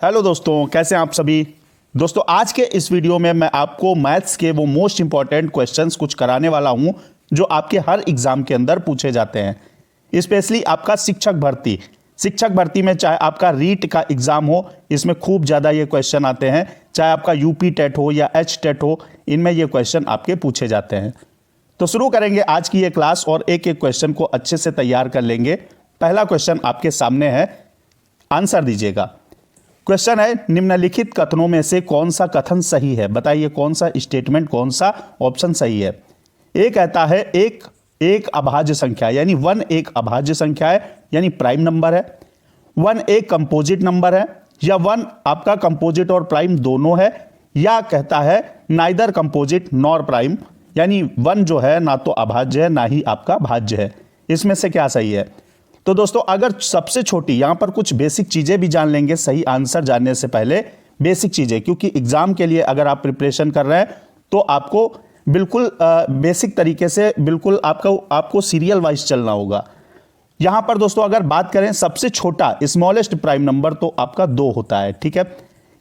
Hello दोस्तों, कैसे हैं आप सभी। दोस्तों आज के इस वीडियो में मैं आपको मैथ्स के वो मोस्ट इंपॉर्टेंट क्वेश्चंस कुछ कराने वाला हूं जो आपके हर एग्जाम के अंदर पूछे जाते हैं। स्पेशली आपका शिक्षक भर्ती में चाहे आपका रीट का एग्जाम हो, इसमें खूब ज़्यादा ये क्वेश्चन आते हैं। चाहे आपका यूपी टेट हो या एच टेट हो, इनमें ये क्वेश्चन आपके पूछे जाते हैं। तो शुरू करेंगे आज की ये क्लास और एक एक क्वेश्चन को अच्छे से तैयार कर लेंगे। पहला क्वेश्चन आपके सामने है, आंसर दीजिएगा। क्वेश्चन है, निम्नलिखित कथनों में से कौन सा कथन सही है। बताइए कौन सा स्टेटमेंट, कौन सा ऑप्शन सही है। एक कहता है एक अभाज्य संख्या यानी 1 एक अभाज्य संख्या है यानी प्राइम नंबर है। 1 एक कंपोजिट नंबर है या 1 आपका कंपोजिट और प्राइम दोनों है, या कहता है नाइदर कंपोजिट नॉर प्राइम यानी 1 जो है ना तो अभाज्य है ना ही आपका भाज्य है। इसमें से क्या सही है। तो दोस्तों अगर सबसे छोटी, यहां पर कुछ बेसिक चीजें भी जान लेंगे सही आंसर जानने से पहले। बेसिक चीजें, क्योंकि एग्जाम के लिए अगर आप प्रिपरेशन कर रहे हैं तो आपको बिल्कुल बेसिक तरीके से बिल्कुल आपको सीरियल वाइज चलना होगा। यहां पर दोस्तों अगर बात करें सबसे छोटा स्मॉलेस्ट प्राइम नंबर तो आपका 2 होता है। ठीक है,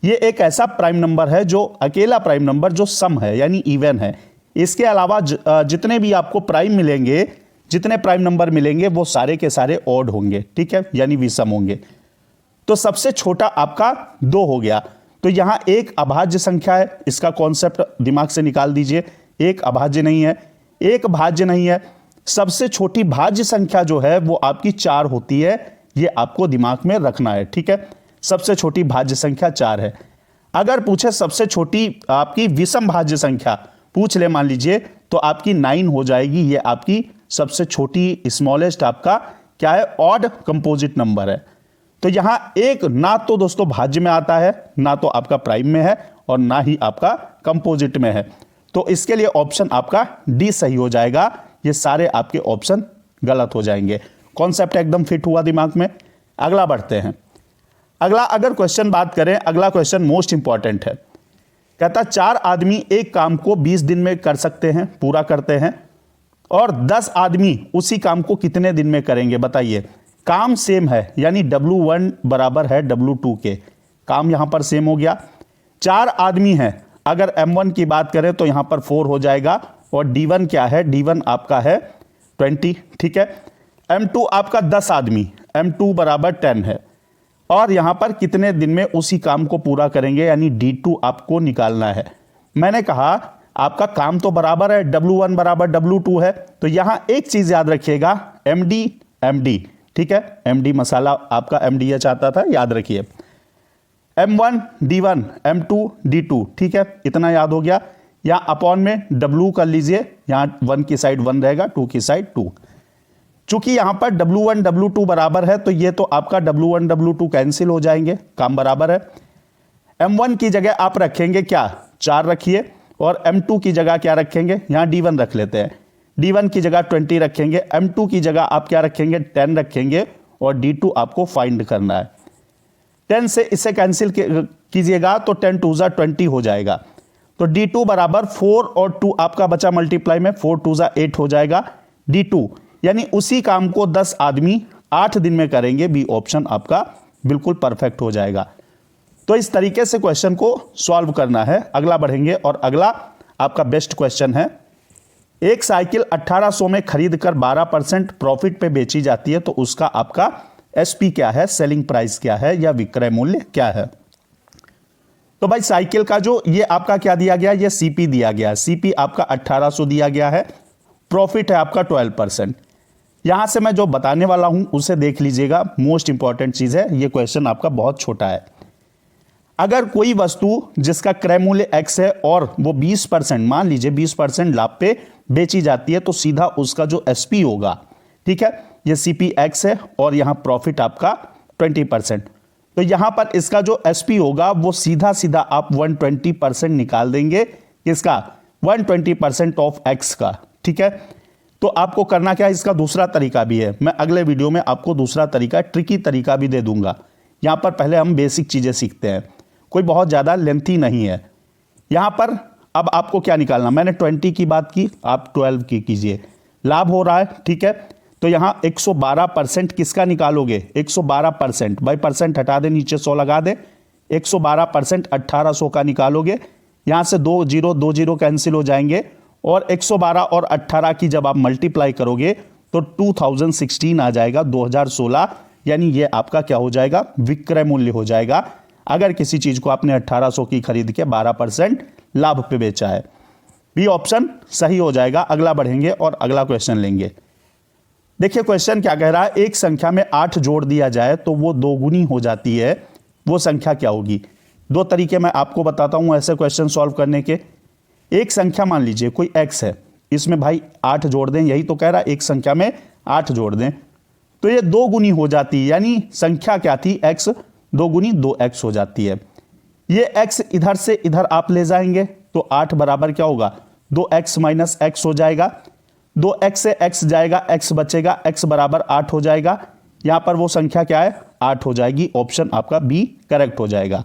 ये एक ऐसा प्राइम नंबर है जो अकेला प्राइम नंबर जो सम है यानी इवन है। इसके अलावा जितने भी आपको प्राइम मिलेंगे, जितने प्राइम नंबर मिलेंगे वो सारे के सारे ऑड होंगे। ठीक है, यानी विषम होंगे। तो सबसे छोटा आपका 2 हो गया। तो यहां एक अभाज्य संख्या है, इसका कॉन्सेप्ट दिमाग से निकाल दीजिए। एक अभाज्य नहीं है, एक भाज्य नहीं है। सबसे छोटी भाज्य संख्या जो है वो आपकी 4 होती है, ये आपको दिमाग में रखना है। ठीक है, सबसे छोटी भाज्य संख्या 4 है। अगर पूछे सबसे छोटी आपकी विषम भाज्य संख्या पूछ ले मान लीजिए, तो आपकी 9 हो जाएगी। ये आपकी सबसे छोटी स्मॉलेस्ट आपका क्या है, ऑड कंपोजिट नंबर है। तो यहां एक ना तो दोस्तों भाज्य में आता है, ना तो आपका प्राइम में है और ना ही आपका कंपोजिट में है। तो इसके लिए ऑप्शन आपका डी सही हो जाएगा। ये सारे आपके ऑप्शन गलत हो जाएंगे। कॉन्सेप्ट एकदम फिट हुआ दिमाग में। अगला बढ़ते हैं। अगला अगर क्वेश्चन बात करें, अगला क्वेश्चन मोस्ट इंपॉर्टेंट है। कहता 4 आदमी एक काम को 20 दिन में कर सकते हैं, पूरा करते हैं, और 10 आदमी उसी काम को कितने दिन में करेंगे। बताइए, काम सेम है यानी W1 बराबर है W2 के। काम यहां पर सेम हो गया। 4 आदमी हैं, अगर M1 की बात करें तो यहां पर 4 हो जाएगा। और D1 क्या है, D1 आपका है 20। ठीक है, M2 आपका 10 आदमी, M2 बराबर 10 है। और यहां पर कितने दिन में उसी काम को पूरा करेंगे यानी D2 आपको निकालना है। मैंने कहा आपका काम तो बराबर है, W1 बराबर W2 है। तो यहां एक चीज याद रखिएगा, MD। ठीक है, MD मसाला आपका MDH आता था, याद रखिए। M1 D1, M2 D2। ठीक है, इतना याद हो गया। यहां अपॉन में W कर लीजिए, यहां 1 की साइड 1 रहेगा, 2 की साइड 2। चूंकि यहां पर W1 W2 बराबर है तो ये तो आपका W1 W2 कैंसिल हो जाएंगे, काम बराबर है। M1 की जगह आप रखेंगे क्या, 4 रखिए, और M2 की जगह क्या रखेंगे, यहां D1 रख लेते हैं। D1 की जगह 20 रखेंगे, M2 की जगह आप क्या रखेंगे, 10 रखेंगे, और D2 आपको फाइंड करना है। 10 से इसे कैंसिल कीजिएगा तो 10 2 जा 20 हो जाएगा। तो D2 बराबर 4 और 2 आपका बचा मल्टीप्लाई में, 4 2 जा 8 हो जाएगा। D2 यानी उसी काम को 10 आदमी 8 दिन में करेंगे। बी ऑप्शन आपका बिल्कुल परफेक्ट हो जाएगा। तो इस तरीके से क्वेश्चन को सॉल्व करना है। अगला बढ़ेंगे और अगला आपका बेस्ट क्वेश्चन है। एक साइकिल 1800 में खरीद कर 12% प्रॉफिट पे बेची जाती है, तो उसका आपका एसपी क्या है, सेलिंग प्राइस क्या है, या विक्रय मूल्य क्या है। तो भाई साइकिल का जो ये आपका क्या दिया गया, ये सीपी दिया गया है। सीपी आपका 1800 दिया गया है, प्रॉफिट है आपका 12%। यहां से मैं जो बताने वाला हूं उसे देख लीजिएगा, मोस्ट इंपॉर्टेंट चीज है। ये क्वेश्चन आपका बहुत छोटा है। अगर कोई वस्तु जिसका क्रय मूल्य x है और वो 20%, मान लीजिए 20% लाभ पे बेची जाती है, तो सीधा उसका जो एसपी होगा, ठीक है, ये सीपी x है और यहां प्रॉफिट आपका 20%। तो यहां पर इसका जो एसपी होगा वो सीधा सीधा आप 120% निकाल देंगे। किसका, 120% ऑफ x का। ठीक है, तो आपको करना क्या है, इसका दूसरा तरीका भी है। मैं अगले वीडियो में आपको दूसरा तरीका, ट्रिकी तरीका भी दे दूंगा। यहां पर पहले हम बेसिक चीजें सीखते हैं, कोई बहुत ज्यादा लेंथी नहीं है। यहां पर अब आपको क्या निकालना, मैंने 20 की बात की, आप 12 की कीजिए। लाभ हो रहा है, ठीक है, तो यहां 112% किसका निकालोगे, 112%। भाई परसेंट हटा दे, नीचे 100 लगा दे, 112% 1800 का निकालोगे, यहाँ से 2 जीरो कैंसिल हो जाएंगे और 112 और 18 की जब आप मल्टीप्लाई करोगे तो 2016 आ जाएगा, 2016। यानी ये आपका क्या हो जाएगा, विक्रय मूल्य हो जाएगा अगर किसी चीज को आपने 1800 की खरीद के 12% लाभ पे बेचा है। बी ऑप्शन सही हो जाएगा। अगला बढ़ेंगे और अगला क्वेश्चन लेंगे। देखिए क्वेश्चन क्या कह रहा है, एक संख्या में 8 जोड़ दिया जाए तो वो दोगुनी हो जाती है, वो संख्या क्या होगी। दो तरीके मैं आपको बताता हूं ऐसे क्वेश्चन सॉल्व करने के। एक संख्या मान लीजिए कोई x है, इसमें भाई 8 जोड़ दें, यही तो कह रहा है एक संख्या में 8 जोड़ दें तो ये दोगुनी हो जाती है, यानी संख्या क्या थी x, दोगुनी 2x हो जाती है। ये x इधर से इधर आप ले जाएंगे तो 8 बराबर क्या होगा, 2x माइनस x हो जाएगा। 2x से x जाएगा, x बचेगा, x बराबर 8 हो जाएगा। यहां पर वो संख्या क्या है, 8 हो जाएगी। ऑप्शन आपका बी करेक्ट हो जाएगा।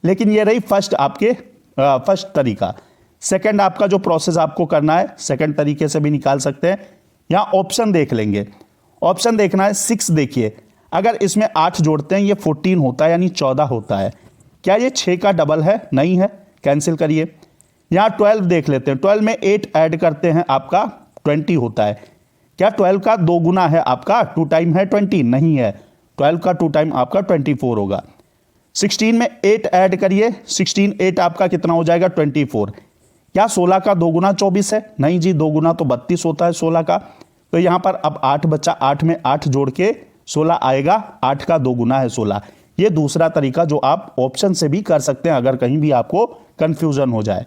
लेकिन ये रही फर्स्ट तरीका। सेकंड आपका जो प्रोसेस आपको करना है, सेकंड तरीके से भी निकाल सकते हैं। यहां ऑप्शन देख लेंगे, ऑप्शन देखना है 6। देखिए अगर इसमें 8 जोड़ते हैं ये 14 होता है, यानी 14 होता है। क्या ये 6 का डबल है, नहीं है, कैंसिल करिए। यहां 12 देख लेते हैं, 12 में 8 ऐड करते हैं आपका 20 होता है। क्या 12 का 2 गुना है आपका, 2 टाइम है 20, नहीं है, 12 का 2 टाइम आपका 24 होगा। 16 में 8 ऐड करिए, 16 8 आपका कितना हो जाएगा, 24। क्या 16 का 2 गुना 24 है, नहीं जी, 2 गुना तो 32 होता है 16 का। तो यहां पर अब 8 बचा, 8 में 8 जोड़ के 16 आएगा, 8 का 2 गुना है 16। ये दूसरा तरीका जो आप ऑप्शन से भी कर सकते हैं अगर कहीं भी आपको कंफ्यूजन हो जाए।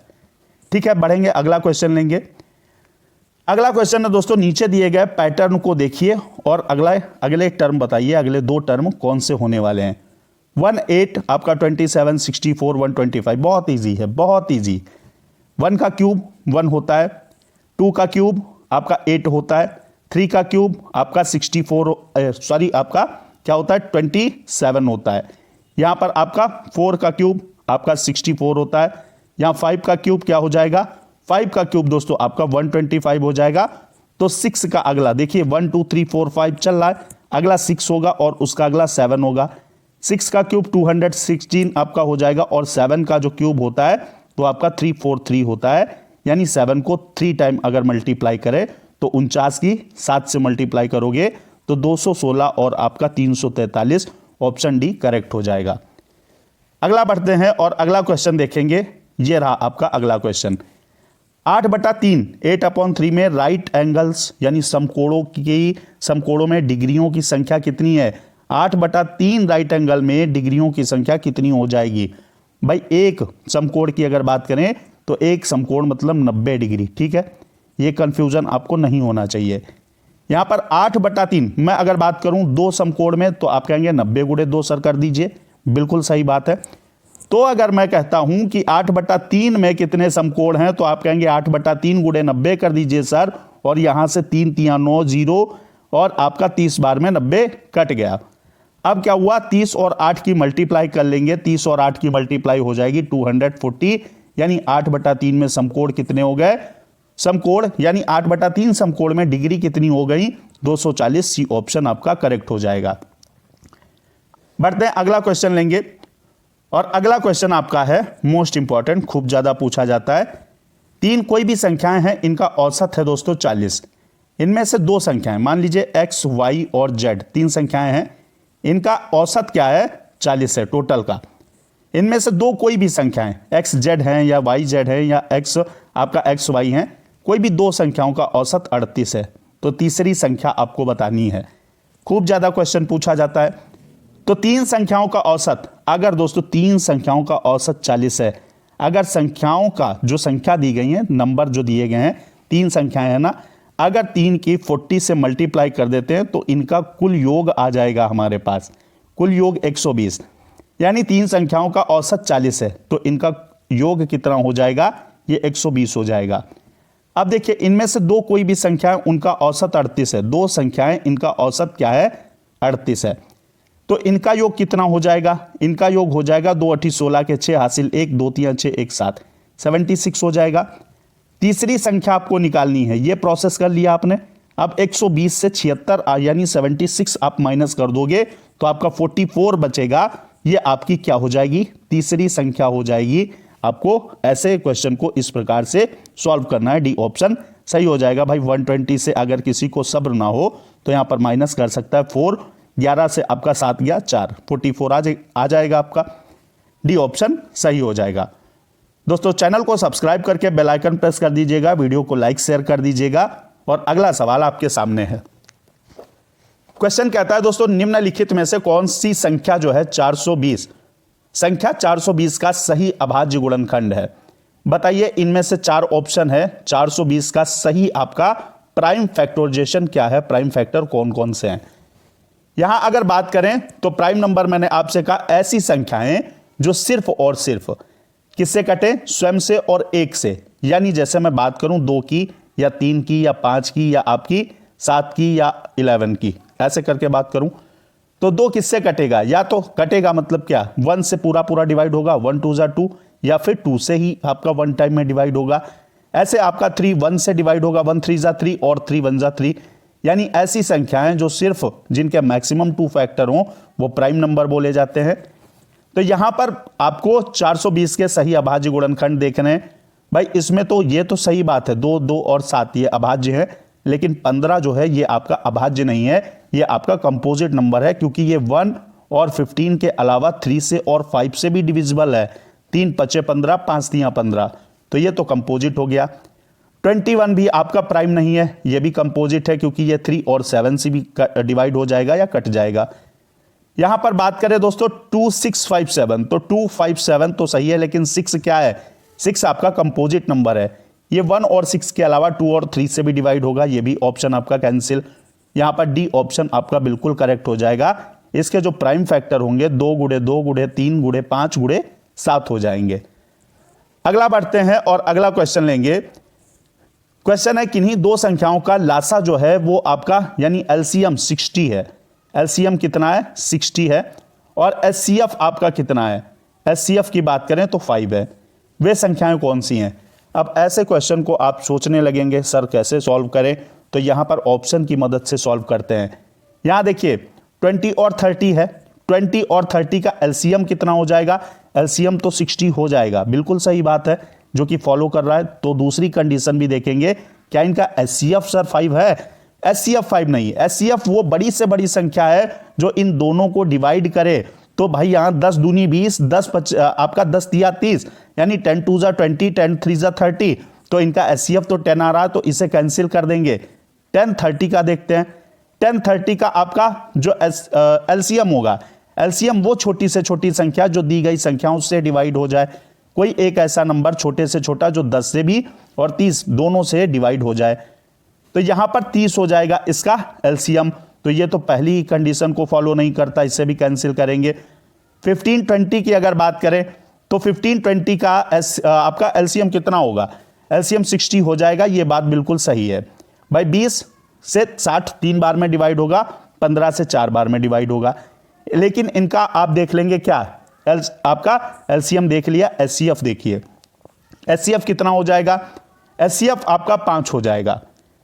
ठीक है, बढ़ेंगे, अगला क्वेश्चन लेंगे। अगला क्वेश्चन है दोस्तों, नीचे दिए गए पैटर्न को देखिए और अगले टर्म बताइए, अगले 2 टर्म कौन से होने वाले हैं। 18 आपका 27, 64, 125, बहुत ईजी है, बहुत ईजी। 1 का क्यूब 1 होता है, 2 का क्यूब आपका 8 होता है, 3 का क्यूब आपका 64 आपका क्या होता है, 27 होता है। यहां पर आपका 4 का क्यूब आपका 64 होता है। यहां 5 का क्यूब क्या हो जाएगा, 5 का क्यूब दोस्तों आपका 125 हो जाएगा। तो 6 का अगला देखिए 1 2 3 4 5 चल रहा है, अगला 6 होगा और उसका अगला 7 होगा। 6 का क्यूब 216 आपका हो जाएगा और 7 का जो क्यूब होता है तो आपका 343 होता है। यानी 7 को 3 टाइम अगर मल्टीप्लाई करें तो 49 की 7 से मल्टीप्लाई करोगे तो 216 और आपका 343। ऑप्शन डी करेक्ट हो जाएगा। अगला बढ़ते हैं और अगला क्वेश्चन देखेंगे। ये रहा आपका अगला क्वेश्चन। 8/3 8/3 में राइट एंगल्स यानी समकोणों में डिग्रियों की संख्या कितनी है। 8/3 राइट एंगल में डिग्रियों की संख्या कितनी हो जाएगी भाई। एक समकोण की अगर बात करें तो एक समकोण मतलब 90 डिग्री। ठीक है, ये कंफ्यूजन आपको नहीं होना चाहिए। यहां पर 8/3 मैं अगर बात करूं 2 समकोण में तो आप कहेंगे 90 गुणे 2 सर कर दीजिए, बिल्कुल सही बात है। तो अगर मैं कहता हूं कि 8/3 में कितने समकोण हैं तो आप कहेंगे 8/3 गुणे 90 कर दीजिए सर, और यहां से 3 3 9 0 और आपका 30 बार में 90 कट गया। अब क्या हुआ, 30 और 8 की मल्टीप्लाई कर लेंगे, 30 और 8 की मल्टीप्लाई हो जाएगी 240। यानी 8/3 में समकोण कितने हो गए, समकोण यानी 8/3 समकोण में डिग्री कितनी हो गई, 240। सी ऑप्शन आपका करेक्ट हो जाएगा। बढ़ते हैं, अगला क्वेश्चन लेंगे और अगला क्वेश्चन आपका है मोस्ट इंपॉर्टेंट, खूब ज्यादा पूछा जाता है। 3 कोई भी संख्याएं हैं, इनका औसत है दोस्तों 40। इनमें से 2 संख्याएं मान लीजिए x, y और z, 3 संख्याएं हैं, इनका औसत क्या है, 40 है टोटल का। इनमें से 2 कोई भी संख्याएं x z हैं या y z है या x आपका x y हैं, कोई भी 2 संख्याओं का औसत 38 है। तो तीसरी संख्या आपको बतानी है, खूब ज्यादा क्वेश्चन पूछा जाता है। तो 3 संख्याओं का औसत, अगर दोस्तों 3 संख्याओं का औसत 40 है, अगर संख्याओं का जो संख्या दी गई है, नंबर जो दिए गए हैं, 3 संख्याएं हैं ना, अगर 3 की 40 से मल्टीप्लाई कर देते हैं तो इनका कुल योग आ जाएगा हमारे पास, कुल योग 120। यानी 3 संख्याओं का औसत 40 है तो इनका योग कितना हो जाएगा, ये 120 हो जाएगा। अब देखिए इनमें से 2 कोई भी संख्या है, उनका औसत 38 है। 2 संख्याएं, इनका औसत क्या है, 38 है। तो इनका योग कितना हो जाएगा, इनका योग हो जाएगा 2 8 16 के 6 हासिल 1 2 3 6 1 7, 76 हो जाएगा। तीसरी संख्या आपको निकालनी है, ये प्रोसेस कर लिया आपने। अब 120 से 76 यानी 76 आप माइनस कर दोगे तो आपका 44 बचेगा। ये आपकी क्या हो जाएगी, तीसरी संख्या हो जाएगी। आपको ऐसे क्वेश्चन को इस प्रकार से सॉल्व करना है। डी ऑप्शन सही हो जाएगा भाई। 120 से अगर किसी को सब्र ना हो तो यहां पर माइनस कर सकता है 4, 11 से आपका 7 गया 4, 44 आ जाएगा आपका। डी ऑप्शन सही हो जाएगा। दोस्तों चैनल को सब्सक्राइब करके बेल आइकन प्रेस कर दीजिएगा, वीडियो को लाइक शेयर कर दीजिएगा। और अगला सवाल आपके सामने है। क्वेश्चन कहता है दोस्तों, निम्नलिखित में से कौन सी संख्या जो है 420, संख्या 420 का सही अभाज्य गुणनखंड है। बताइए, इनमें से 4 ऑप्शन है। 420 का सही आपका प्राइम फैक्टराइजेशन क्या है, प्राइम फैक्टर कौन कौन से हैं। यहां अगर बात करें तो प्राइम नंबर मैंने आपसे कहा ऐसी संख्याएं जो सिर्फ और सिर्फ किससे कटे, स्वयं से और 1 से। यानी जैसे मैं बात करूं 2 की या 3 की या 5 की या आपकी 7 की या 11 की, ऐसे करके बात करूं तो 2 किससे कटेगा, या तो कटेगा मतलब क्या 1 से पूरा पूरा डिवाइड होगा, 1 2 जा 2, या फिर 2 से ही आपका 1 टाइम में डिवाइड होगा। ऐसे आपका 3 1 से डिवाइड होगा, 1 3 जा 3 और 3 1 जा 3। यानी ऐसी संख्याएं जो सिर्फ जिनके मैक्सिमम 2 फैक्टर हों वो प्राइम नंबर बोले जाते हैं। तो यहां पर आपको 420 के सही अभाज्य गुणनखंड देखने हैं भाई। इसमें तो ये तो सही बात है, 2 2 और 7 ये अभाज्य है, लेकिन 15 जो है ये आपका अभाज्य नहीं है, ये आपका कंपोजिट नंबर है, क्योंकि ये 1 और 15 के अलावा 3 से और 5 से भी डिविजिबल है। 3 5 15, 5 3 15, तो ये तो कंपोजिट हो गया। 21 भी आपका प्राइम नहीं है, ये भी कंपोजिट है, क्योंकि ये 3 और 7 से भी डिवाइड हो जाएगा या कट जाएगा। यहां पर बात करें दोस्तों 2657, तो 257 तो सही है, लेकिन 6 क्या है, 6 आपका कंपोजिट नंबर है। ये 1 और 6 के अलावा 2 और 3 से भी डिवाइड होगा, ये भी ऑप्शन आपका कैंसिल। यहां पर डी ऑप्शन आपका बिल्कुल करेक्ट हो जाएगा। इसके जो प्राइम फैक्टर होंगे 2 गुणे 2 गुणे 3 गुणे 5 गुणे 7 हो जाएंगे। अगला बढ़ते हैं और अगला क्वेश्चन लेंगे। क्वेश्चन है, किन्हीं 2 संख्याओं का लासा जो है वो आपका यानी एलसीएम 60 है। एलसीएम कितना है, 60 है। और एचसीएफ आपका कितना है, एचसीएफ की बात करें तो 5 है। वे संख्याएं कौन सी हैं। अब ऐसे क्वेश्चन को आप सोचने लगेंगे सर कैसे सॉल्व करें, तो यहां पर ऑप्शन की मदद से सॉल्व करते हैं। यहां देखिए 20 और 30 है, 20 और 30 का एलसीएम कितना हो जाएगा, एलसीएम तो 60 हो जाएगा, बिल्कुल सही बात है जो कि फॉलो कर रहा है। तो दूसरी कंडीशन भी देखेंगे, क्या इनका एचसीएफ सर 5 है, एचसीएफ 5 नहीं, एचसीएफ वो बड़ी से बड़ी संख्या है जो इन दोनों को डिवाइड करे। तो भाई यहां 10 दूनी 20, 10 आपका 10 तिया 30, यानी 10 2 जा 20, 10 3 जा 30। तो इनका एचसीएफ तो 10 आ रहा है, तो इसे कैंसिल कर देंगे। 10 30 का देखते हैं। 10 30 का आपका जो एलसीएम होगा, एलसीएम वो छोटी से छोटी संख्या जो दी गई संख्याओं से डिवाइड हो जाए। कोई एक ऐसा नंबर छोटे से छोटा जो 10 से भी और 30 दोनों से डिवाइड हो जाए। तो यहां पर 30 हो जाएगा इसका एलसीएम। तो ये तो पहली ही कंडीशन को फॉलो नहीं करता, इसे भी कैंसिल करेंगे। 15 20 की अगर बात करें तो 15 20 का आपका एलसीएम कितना होगा, एलसीएम 60 हो जाएगा, ये बात बिल्कुल सही है भाई। 20 से 60 3 बार में डिवाइड होगा, 15 से 4 बार में डिवाइड होगा। लेकिन इनका आप देख लेंगे क्या, आपका एलसीएम देख लिया, एचसीएफ देखिए, एचसीएफ कितना हो जाएगा, एचसीएफ आपका 5 हो जाएगा।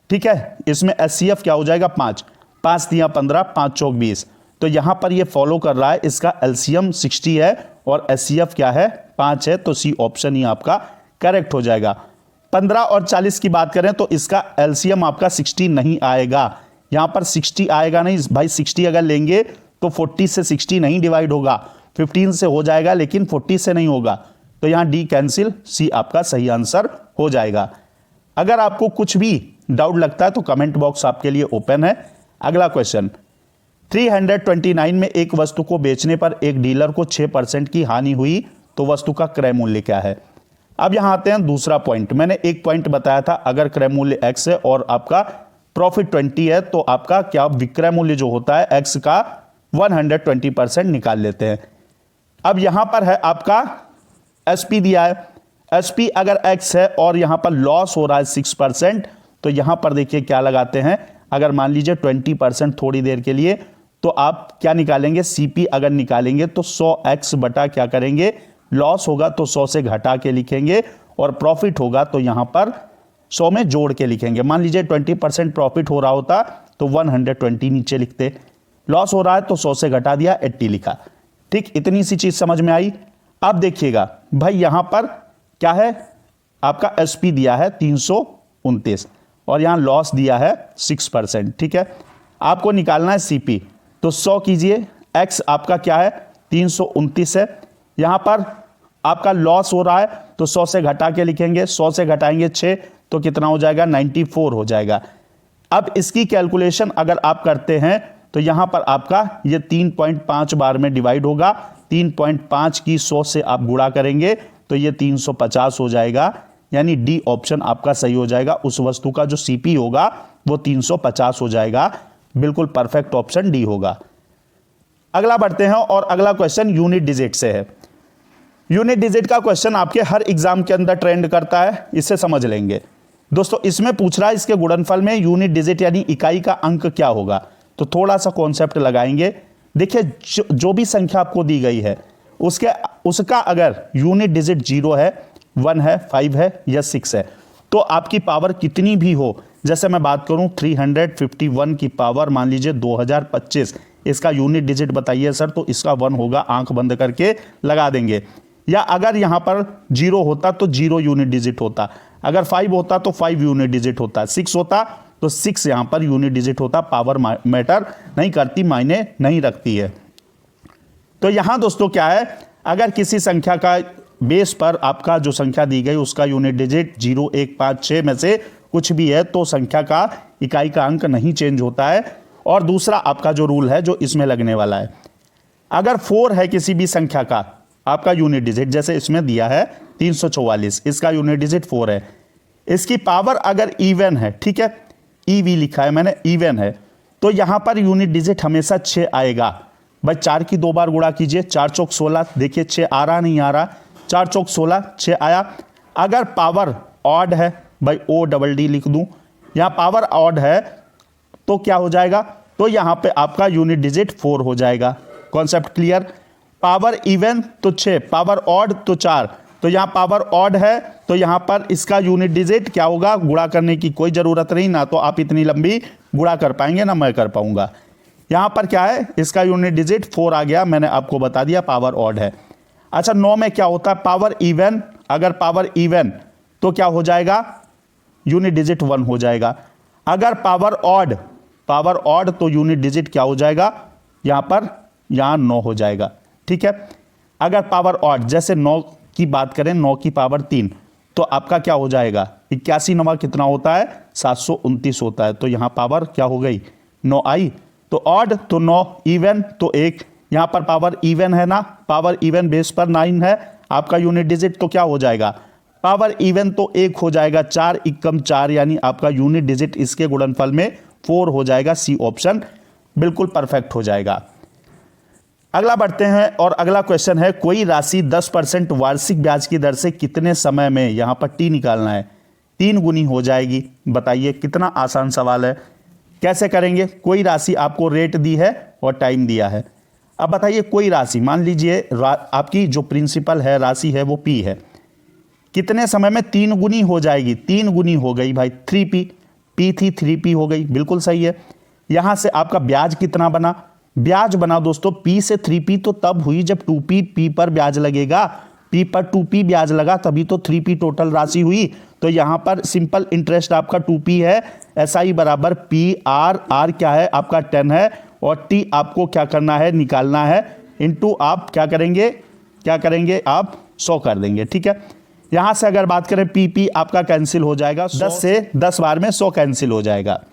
ठीक है, इसमें एचसीएफ क्या हो जाएगा 5, 5 3 15, 5 4 20। तो यहां पर ये फॉलो कर रहा है, इसका एलसीएम 60 है और एचसीएफ क्या है 5 है, तो सी ऑप्शन ही आपका करेक्ट हो जाएगा। 15 और 40 की बात करें तो इसका एलसीएम आपका 60 नहीं आएगा, यहां पर 60 आएगा नहीं भाई। 60 अगर लेंगे तो 40 से 60 नहीं डिवाइड होगा, 15 से हो जाएगा लेकिन 40 से नहीं होगा। तो यहां डी कैंसिल, सी आपका सही आंसर हो जाएगा। अगर आपको कुछ भी डाउट लगता है तो कमेंट बॉक्स आपके लिए ओपन है। अगला क्वेश्चन, 329 में एक वस्तु को बेचने पर एक डीलर को 6% की हानि हुई, तो वस्तु का क्रय मूल्य क्या है। अब यहां आते हैं दूसरा पॉइंट। मैंने एक पॉइंट बताया था, अगर क्रय मूल्य x है और आपका प्रॉफिट 20 है तो आपका क्या विक्रय मूल्य जो होता है x का 120% निकाल लेते हैं। अब यहां पर है आपका एसपी दिया है, एसपी अगर x है और यहां पर लॉस हो रहा है 6%, तो यहां पर देखिए क्या लगाते हैं, अगर मान लीजिए 20% थोड़ी देर के लिए, तो आप क्या निकालेंगे, सीपी अगर निकालेंगे तो 100x बटा क्या करेंगे, लॉस होगा तो 100 से घटा के लिखेंगे, और प्रॉफिट होगा तो यहां पर 100 में जोड़ के लिखेंगे। मान लीजिए 20% प्रॉफिट हो रहा होता तो 120 नीचे लिखते, लॉस हो रहा है तो 100 से घटा दिया 80 लिखा। ठीक, इतनी सी चीज समझ में आई। अब देखिएगा भाई यहां पर क्या है, आपका एसपी दिया है 329 और यहां लॉस दिया है 6%। ठीक है, आपको निकालना है सीपी, तो 100 कीजिए, एक्स आपका क्या है 329 है, यहां पर आपका लॉस हो रहा है तो 100 से घटा के लिखेंगे, 100 से घटाएंगे 6 तो कितना हो जाएगा 94 हो जाएगा। अब इसकी कैलकुलेशन अगर आप करते हैं तो यहां पर आपका ये 3.5 बार में डिवाइड होगा, 3.5 की 100 से आप गुणा करेंगे तो ये 350 हो जाएगा, यानी डी ऑप्शन आपका सही हो जाएगा। उस वस्तु का जो सीपी होगा वो 350 हो जाएगा, बिल्कुल परफेक्ट ऑप्शन डी होगा। अगला बढ़ते हैं और अगला क्वेश्चन यूनिट डिजिट से है। यूनिट डिजिट का क्वेश्चन आपके हर एग्जाम के अंदर ट्रेंड करता है, इसे समझ लेंगे दोस्तों। इसमें पूछ रहा है इसके गुणनफल में यूनिट डिजिट यानी इकाई का अंक क्या होगा, तो थोड़ा सा कॉन्सेप्ट लगाएंगे। देखिए जो भी संख्या आपको दी गई है उसका अगर यूनिट डिजिट 0 है, 1 है, 5 है या 6 है, तो आपकी पावर कितनी भी हो, जैसे मैं बात करूं 351 की पावर मान लीजिए 2025, इसका यूनिट डिजिट बताइए सर, तो इसका 1 होगा, आंख बंद करके लगा देंगे। या अगर यहां पर 0 होता तो 0 यूनिट डिजिट होता, अगर 5 होता तो 5 यूनिट डिजिट होता, 6 होता तो 6 यहां पर यूनिट डिजिट होता। पावर मैटर नहीं करती, मायने नहीं रखती है। तो यहां दोस्तों क्या है, अगर किसी संख्या का बेस पर आपका जो संख्या दी गई उसका यूनिट डिजिट 0, 1, 5, 6 में से कुछ भी है तो संख्या का इकाई का अंक नहीं चेंज होता है। और दूसरा आपका जो रूल है जो इसमें लगने वाला है, अगर 4 है किसी भी संख्या का आपका यूनिट डिजिट, जैसे इसमें दिया है 344, इसका यूनिट डिजिट 4 है, इसकी पावर अगर इवन है, ठीक है, ईवी लिखा है मैंने, इवन है, तो यहां पर यूनिट डिजिट हमेशा 6 आएगा। भाई 4 की 2 बार गुणा कीजिए, 4 चौक 16, देखिए 6 आ रहा नहीं आ रहा, 4 चौक 16, 6 आया। अगर पावर ऑड है, भाई ओ डबल डी लिख दूं, यहां पावर ऑड है तो क्या हो जाएगा, तो यहां पे आपका यूनिट डिजिट 4 हो जाएगा। Concept clear. पावर इवन तो 6, पावर ऑड तो 4, तो यहां पावर ऑड है तो यहां पर इसका यूनिट डिजिट क्या होगा, गुणा करने की कोई जरूरत नहीं, ना तो आप इतनी लंबी गुणा कर पाएंगे ना मैं कर पाऊंगा। यहां पर क्या है, इसका यूनिट डिजिट 4 आ गया, मैंने आपको बता दिया पावर ऑड है। अच्छा 9 में क्या होता है, पावर इवन, अगर पावर इवन तो क्या हो जाएगा, यूनिट डिजिट 1 हो जाएगा। अगर पावर ऑड तो यूनिट डिजिट क्या हो जाएगा, यहां 9 हो जाएगा। ठीक है, अगर पावर ऑड जैसे 9 की बात करें, 9 की पावर 3 तो आपका क्या हो जाएगा, 81 9 कितना होता है, 729 होता है, तो यहां पावर क्या हो गई 9 आई। तो ऑड तो 9, इवन तो 1, यहां पर पावर इवन है ना, पावर इवन बेस पर 9 है आपका यूनिट डिजिट, तो क्या हो जाएगा, पावर इवन तो 1 हो जाएगा, 4 एकम 4, यानी आपका यूनिट डिजिट इसके गुणनफल में 4 हो जाएगा। सी ऑप्शन बिल्कुल परफेक्ट हो जाएगा। अगला बढ़ते हैं और अगला क्वेश्चन है, कोई राशि 10% वार्षिक ब्याज की दर से कितने समय में, यहां पर टी निकालना है, 3 गुनी हो जाएगी। बताइए कितना आसान सवाल है, कैसे करेंगे। कोई राशि आपको रेट दी है और टाइम दिया है। अब बताइए कोई राशि, मान लीजिए आपकी जो प्रिंसिपल है राशि है वो पी है, कितने समय में 3 गुनी हो जाएगी, 3 गुनी हो गई भाई 3p, पी थी 3p हो गई, बिल्कुल सही है। यहां से आपका ब्याज कितना बना, ब्याज बना दोस्तों p से 3p तो तब हुई जब 2p p पर ब्याज लगेगा, p पर 2p ब्याज लगा तभी तो 3p टोटल राशि हुई। तो यहां पर सिंपल इंटरेस्ट आपका 2p है, SI बराबर p r क्या है आपका 10 है, और t आपको क्या करना है, निकालना है, इनटू आप क्या करेंगे आप 100 कर देंगे। ठीक है, यहां से अगर बात करें p आपका कैंसिल हो जाएगा, 10 से 10 बार में 100 कैंसिल हो जाएगा,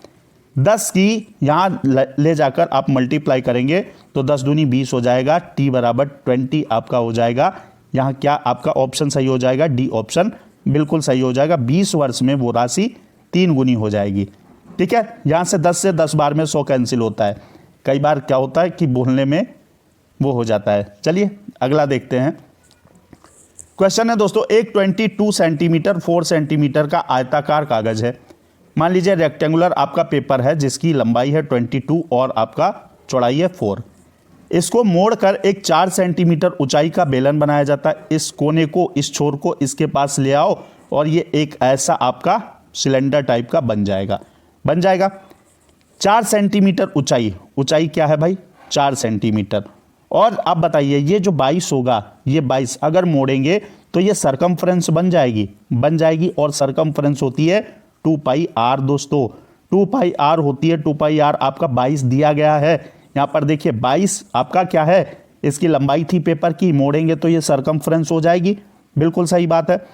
10 की यहां ले जाकर आप मल्टीप्लाई करेंगे तो 10 दूनी 20 हो जाएगा, t बराबर 20 आपका हो जाएगा। यहां क्या आपका ऑप्शन सही हो जाएगा, डी ऑप्शन बिल्कुल सही हो जाएगा। 20 वर्ष में वो राशि 3 गुनी हो जाएगी। ठीक है, यहां से 10 बार में 100 कैंसिल होता है, कई बार क्या होता है कि बोलने में वो हो जाता है। चलिए अगला देखते हैं। क्वेश्चन है दोस्तों, एक 22 सेंटीमीटर 4 सेंटीमीटर का आयताकार कागज है। मान लीजिए रेक्टेंगुलर आपका पेपर है जिसकी लंबाई है 22 और आपका चौड़ाई है 4। इसको मोड़कर एक 4 सेंटीमीटर ऊंचाई का बेलन बनाया जाता है। इस कोने को, इस छोर को इसके पास ले आओ और ये एक ऐसा आपका सिलेंडर टाइप का बन जाएगा। 4 सेंटीमीटर ऊंचाई क्या है भाई, 4 सेंटीमीटर, और आप बताइए ये जो 22 होगा, ये 22 अगर मोड़ेंगे तो ये सरकमफ्रेंस बन जाएगी और सरकमफ्रेंस होती है 2 पाई आर दोस्तों, 2 पाई आर होती है। 2 पाई आर आपका 22 दिया गया है। यहाँ पर देखिए 22 आपका क्या है, इसकी लंबाई थी पेपर की, मोड़ेंगे तो ये सरकमफ्रेंस हो जाएगी। बिल्कुल सही बात है।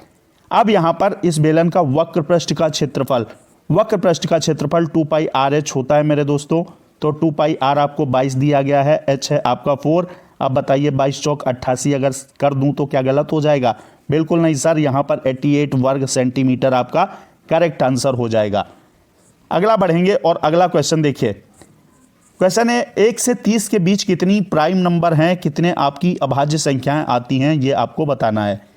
अब यहाँ पर इस बेलन का वक्र पृष्ठ का क्षेत्रफल 2 पाई आर एच होता है मेरे दोस्तों। तो 2 पाई आर आपको 22 दिया गया है, एच है आपका 4। अब बताइए 22 चौक 88 अगर कर दूं तो क्या गलत हो जाएगा? बिल्कुल नहीं सर, यहाँ पर 88 वर्ग सेंटीमीटर आपका करेक्ट आंसर हो जाएगा। अगला बढ़ेंगे और अगला क्वेश्चन देखिए। क्वेश्चन है 1 से 30 के बीच कितनी प्राइम नंबर हैं, कितने आपकी अभाज्य संख्याएं आती हैं, ये आपको बताना है।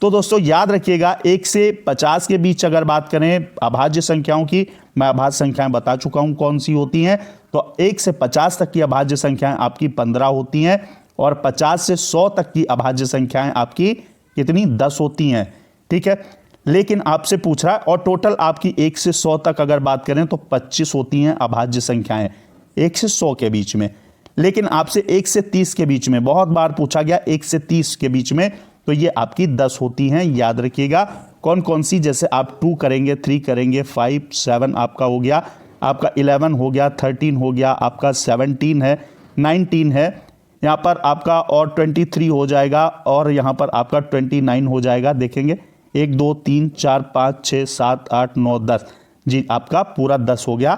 तो दोस्तों याद रखिएगा 1 से 50 के बीच अगर बात करें अभाज्य संख्याओं की, मैं अभाज्य संख्याएं बता चुका हूं कौन सी होती हैं। तो 1 से 50 तक की अभाज्य संख्याएं आपकी 15 होती हैं और 50 से 100 तक की अभाज्य संख्याएं आपकी कितनी 10 होती हैं। ठीक है, लेकिन आपसे पूछ रहा है और टोटल आपकी 1 से 100 तक अगर बात करें तो 25 होती हैं अभाज्य संख्याएं 1 से 100 के बीच में। लेकिन आपसे 1 से 30 के बीच में बहुत बार पूछा गया, 1 से 30 के बीच में तो ये आपकी 10 होती हैं। याद रखिएगा कौन कौन सी, जैसे आप 2 करेंगे, 3 करेंगे, 5, 7 आपका हो गया, आपका 11 हो गया, 13 हो गया, आपका 17 है, 19 है, यहाँ पर आपका और 23 हो जाएगा और यहाँ पर आपका 29 हो जाएगा। देखेंगे 1 2 3 4 5 6 7 8 9 10 जी, आपका पूरा 10 हो गया।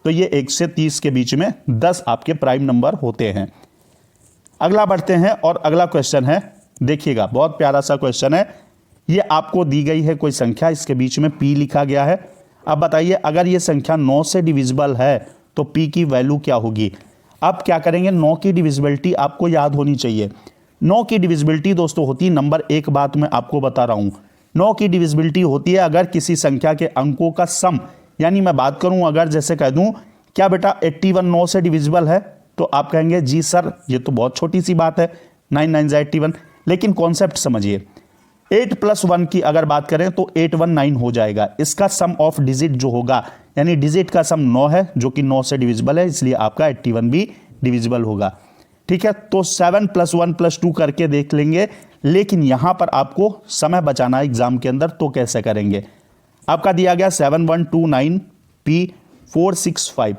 तो ये 1 से 30 के बीच में 10 आपके प्राइम नंबर होते हैं। अगला बढ़ते हैं और अगला क्वेश्चन है, देखिएगा बहुत प्यारा सा क्वेश्चन है। ये आपको दी गई है कोई संख्या, इसके बीच में p लिखा गया है। अब बताइए अगर ये संख्या 9 से डिविजिबल है तो p की वैल्यू क्या होगी? अब क्या करेंगे, 9 की डिविजिबिलिटी आपको याद होनी चाहिए। 9 की डिविजिबिलिटी दोस्तों होती है, नंबर एक बात मैं आपको बता रहा हूं, 9 की डिविजिबिलिटी होती है अगर किसी संख्या के अंकों का सम, यानी मैं बात करूं अगर जैसे कह दूं क्या बेटा 81 9 से डिविजिबल है, तो आप कहेंगे जी सर ये तो बहुत छोटी सी बात है, 9 9 81। लेकिन कॉन्सेप्ट समझिए, 8 + 1 की अगर बात करें तो 819 हो जाएगा। इसका सम ऑफ डिजिट जो होगा, यानी डिजिट का सम 9 है जो कि 9 से डिविजिबल है, इसलिए आपका 81 भी डिविजिबल होगा। ठीक है, तो 7 + 1 + 2 करके देख लेंगे। लेकिन यहां पर आपको समय बचाना है एग्जाम के अंदर, तो कैसे करेंगे? आपका दिया गया 7129 P 465।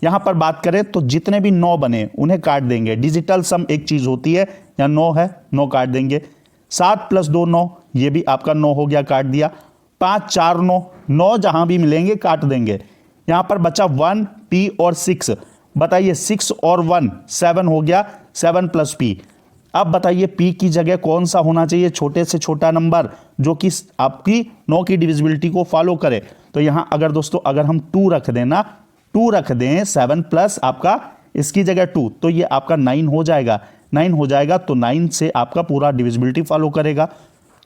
यहां पर बात करें तो जितने भी 9 बने उन्हें काट देंगे। डिजिटल सम एक चीज होती है, या 9 है 9 काट देंगे। 7 + 2 9, ये भी आपका 9 हो गया, काट दिया। 5 4 9, 9 जहां भी मिलेंगे काट देंगे। यहां पर बचा 1 P और 6। बताइए 6 और 1 7 हो गया, 7 + P। अब बताइए P की जगह कौन सा होना चाहिए, छोटे से छोटा नंबर जो कि आपकी 9 की डिविजिबिलिटी को फॉलो करे। तो यहां अगर दोस्तों अगर हम 2 रख दें ना, 2 रख दें, 7 प्लस आपका इसकी जगह 2, तो ये आपका 9 हो जाएगा। 9 हो जाएगा तो 9 से आपका पूरा डिविजिबिलिटी फॉलो करेगा।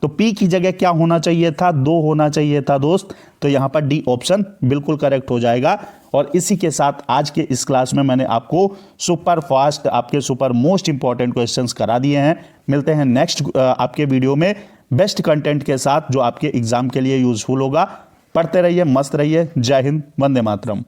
तो P की जगह क्या होना चाहिए था, 2 होना चाहिए था दोस्त। तो यहां पर डी ऑप्शन बिल्कुल करेक्ट हो जाएगा। और इसी के साथ आज के इस क्लास में मैंने आपको सुपर फास्ट आपके सुपर मोस्ट इंपॉर्टेंट क्वेश्चंस करा दिए हैं। मिलते हैं नेक्स्ट आपके वीडियो में बेस्ट कंटेंट के साथ जो आपके एग्जाम के लिए यूजफुल होगा। पढ़ते रहिए, मस्त रहिए। जय हिंद, वंदे मातरम।